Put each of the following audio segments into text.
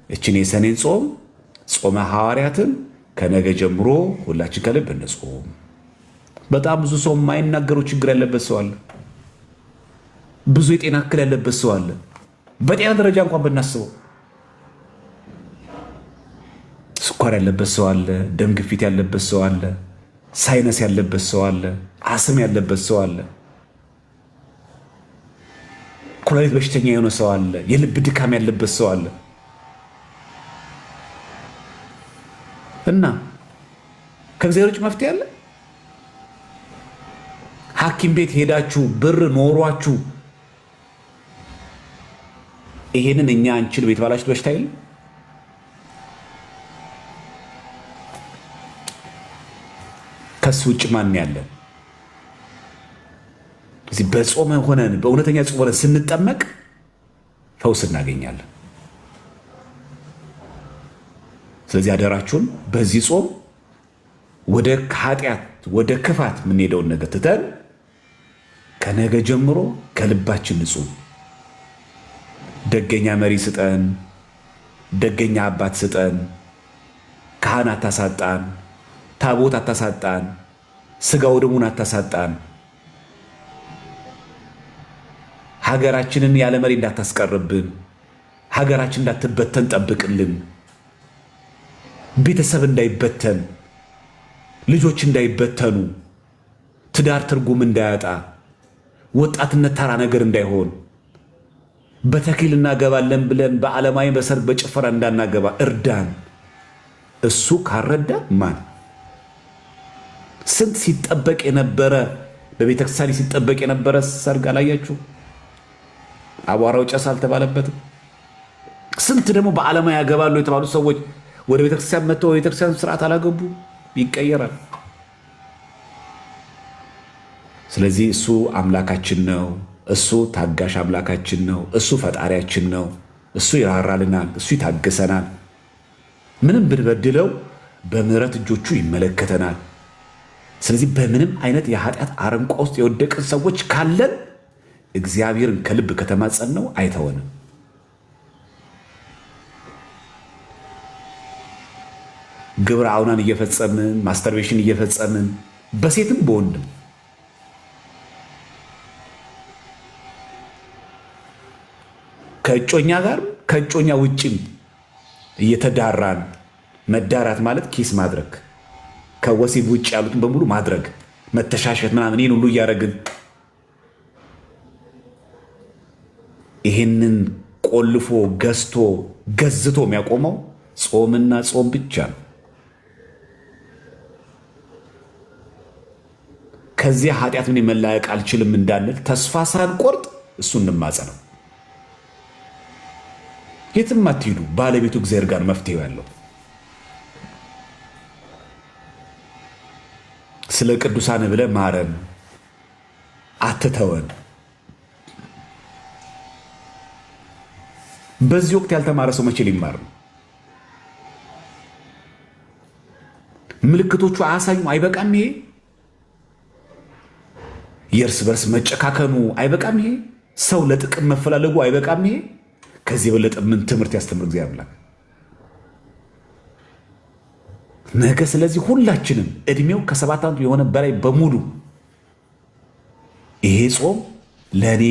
እችን የሰኔን ጾመ ሐዋርያትን ከነገ ጀምሮ ሁላችን ከልብ እንጾም። በጣም ብዙ ሰው የማይናገረው ችግር ያለበት ሰው አለ። ብዙ የጤና እክል ያለበት ሰው አለ። በጤና ደረጃ እንኳን ብናስበው ስኳር ያለበት ሰው አለ፣ ደም ግፊት ያለበት ሰው አለ፣ ሳይነስ ያለበት ሰው አለ፣ አስም ያለበት ሰው አለ፣ ኩላሊት በሽተኛ የሆነ ሰው አለ፣ የልብ ድካም ያለበት ሰው አለ። እና ከእግዚአብሔር ውጭ መፍትሄ አለ? ሐኪም ቤት ሄዳችሁ ብር ኖሯችሁ ይሄንን እኛ አንችል ቤት ባላችሁት በሽታ የለም? ከሱ ውጭ ማን ያለን? እዚህ በጾም ሆነን በእውነተኛ ጾም ሆነን ስንጠመቅ ፈውስ እናገኛለን። ስለዚህ አደራችሁን በዚህ ጾም ወደ ኃጢአት ወደ ክፋት የምንሄደውን ነገር ትተን ከነገ ጀምሮ ከልባችን ንጹህ ደገኛ መሪ ስጠን፣ ደገኛ አባት ስጠን፣ ካህን አታሳጣን፣ ታቦት አታሳጣን፣ ስጋው ደሙን አታሳጣን፣ ሀገራችንን ያለ መሪ እንዳታስቀርብን፣ ሀገራችን እንዳትበተን ጠብቅልን፣ ቤተሰብ እንዳይበተን፣ ልጆች እንዳይበተኑ፣ ትዳር ትርጉም እንዳያጣ፣ ወጣትነት ተራ ነገር እንዳይሆን፣ በተክሊል እናገባለን ብለን በዓለማዊ በሰርግ በጭፈራ እንዳናገባ እርዳን። እሱ ካረዳ ማን? ስንት ሲጠበቅ የነበረ በቤተክርስቲያን ሲጠበቅ የነበረ ሰርግ አላያችሁ? አቧራው ጨስ አልተባለበትም። ስንት ደግሞ በዓለማዊ ያገባሉ የተባሉ ሰዎች ወደ ቤተክርስቲያን መጥተው የቤተክርስቲያን ስርዓት አላገቡ። ይቀየራል። ስለዚህ እሱ አምላካችን ነው። እሱ ታጋሽ አምላካችን ነው። እሱ ፈጣሪያችን ነው። እሱ ይራራልናል። እሱ ይታገሰናል። ምንም ብንበድለው በምህረት እጆቹ ይመለከተናል። ስለዚህ በምንም አይነት የኃጢአት አረንቋ ውስጥ የወደቅን ሰዎች ካለን እግዚአብሔርን ከልብ ከተማጸን ነው አይተወንም። ግብረ አውናን እየፈጸምን ማስተርቤሽን እየፈጸምን በሴትም በወንድም ከእጮኛ ጋር ከእጮኛ ውጭም እየተዳራን መዳራት ማለት ኪስ ማድረግ ከወሲብ ውጭ ያሉትን በሙሉ ማድረግ መተሻሸት ምናምን ይህን ሁሉ እያደረግን ይህንን ቆልፎ ገዝቶ ገዝቶ የሚያቆመው ጾምና ጾም ብቻ ነው። ከዚያ ኃጢአት ምን መላቀቅ አልችልም እንዳንል ተስፋ ሳንቆርጥ እሱ እንማጸነው። የትም አትሂዱ። ባለቤቱ እግዚአብሔር ጋር መፍትሄው ያለው። ስለ ቅዱሳን ብለህ ማረን፣ አትተወን። በዚህ ወቅት ያልተማረ ሰው መቼ ሊማር ነው? ምልክቶቹ አያሳዩ? አይበቃም? ይሄ የእርስ በርስ መጨካከኑ አይበቃም? ይሄ ሰው ለጥቅም መፈላለጉ አይበቃም? ይሄ ከዚህ የበለጠ ምን ትምህርት ያስተምር እግዚአብሔር አምላክ ነገ? ስለዚህ ሁላችንም እድሜው ከ7 ዓመት የሆነ በላይ በሙሉ ይሄ ጾም ለእኔ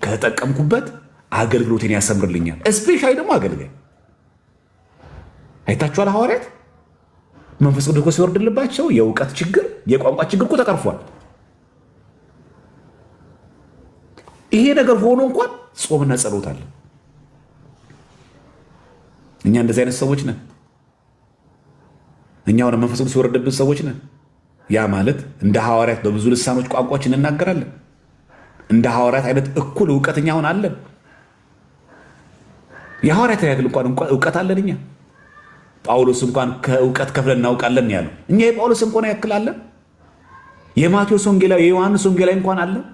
ከተጠቀምኩበት አገልግሎቴን ያሰምርልኛል። እስፔሻሊ ደግሞ አገልጋይ አይታችኋል። ሐዋርያት መንፈስ ቅዱስ ሲወርድልባቸው የእውቀት ችግር የቋንቋ ችግር እኮ ተቀርፏል። ይሄ ነገር ሆኖ እንኳን ጾምና ጸሎት አለ። እኛ እንደዚህ አይነት ሰዎች ነን። እኛ ወደ መንፈስ ቅዱስ ሲወርድብን ሰዎች ነን። ያ ማለት እንደ ሐዋርያት በብዙ ልሳኖች ቋንቋዎች እንናገራለን። እንደ ሐዋርያት አይነት እኩል እውቀት እኛ አሁን አለን። የሐዋርያት ያክል እንኳን እውቀት አለን እኛ። ጳውሎስ እንኳን ከእውቀት ከፍለን እናውቃለን ያለው እኛ የጳውሎስ እንኳን ያክል አለን። የማቴዎስ ወንጌላዊ የዮሐንስ ወንጌላዊ እንኳን አለን።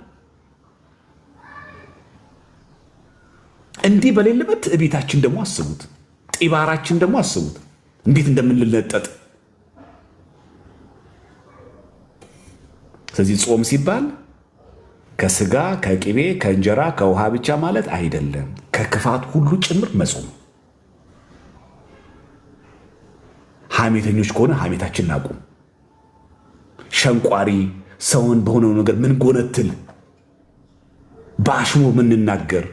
እንዲህ በሌለበት ትዕቢታችን ደግሞ አስቡት፣ ጢባራችን ደግሞ አስቡት እንዴት እንደምንለጠጥ። ስለዚህ ጾም ሲባል ከስጋ ከቅቤ ከእንጀራ ከውሃ ብቻ ማለት አይደለም፣ ከክፋት ሁሉ ጭምር መጾም። ሐሜተኞች ከሆነ ሐሜታችን እናቁም። ሸንቋሪ ሰውን በሆነው ነገር ምን ጎነትል በአሽሙ ምንናገር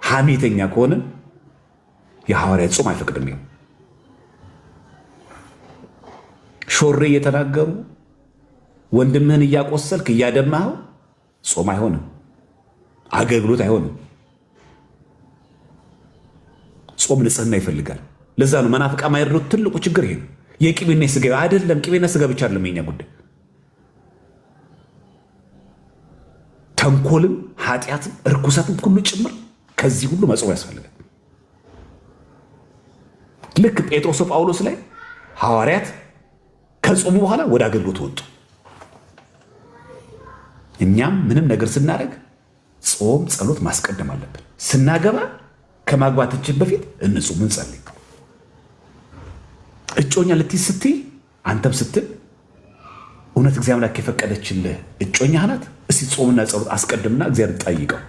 ሐሜተኛ ከሆነ የሐዋርያት ጾም አይፈቅድም። ይኸው ሾሬ እየተናገሩ ወንድምህን እያቆሰልክ እያደማኸው ጾም አይሆንም፣ አገልግሎት አይሆንም። ጾም ንጽህና ይፈልጋል። ለዛ ነው መናፍቃ ማይረዱት ትልቁ ችግር ይሄ ነው። የቅቤና ስጋ አይደለም። ቅቤና ስጋ ብቻ አይደለም የኛ ጉዳይ፣ ተንኮልም፣ ኃጢአትም፣ እርኩሰትም ሁሉ ጭምር ከዚህ ሁሉ መጾም ያስፈልጋል። ልክ ጴጥሮስ ጳውሎስ ላይ ሐዋርያት ከጾሙ በኋላ ወደ አገልግሎት ወጡ። እኛም ምንም ነገር ስናደርግ ጾም፣ ጸሎት ማስቀደም አለብን። ስናገባ ከማግባታችን በፊት እንጹም፣ እንጸልይ። እጮኛ ልትይዝ ስትይ አንተም ስትል እውነት እግዚአብሔር አምላክ የፈቀደችልህ እጮኛህ ናት? እስቲ ጾምና ጸሎት አስቀድምና እግዚአብሔር ጠይቀው።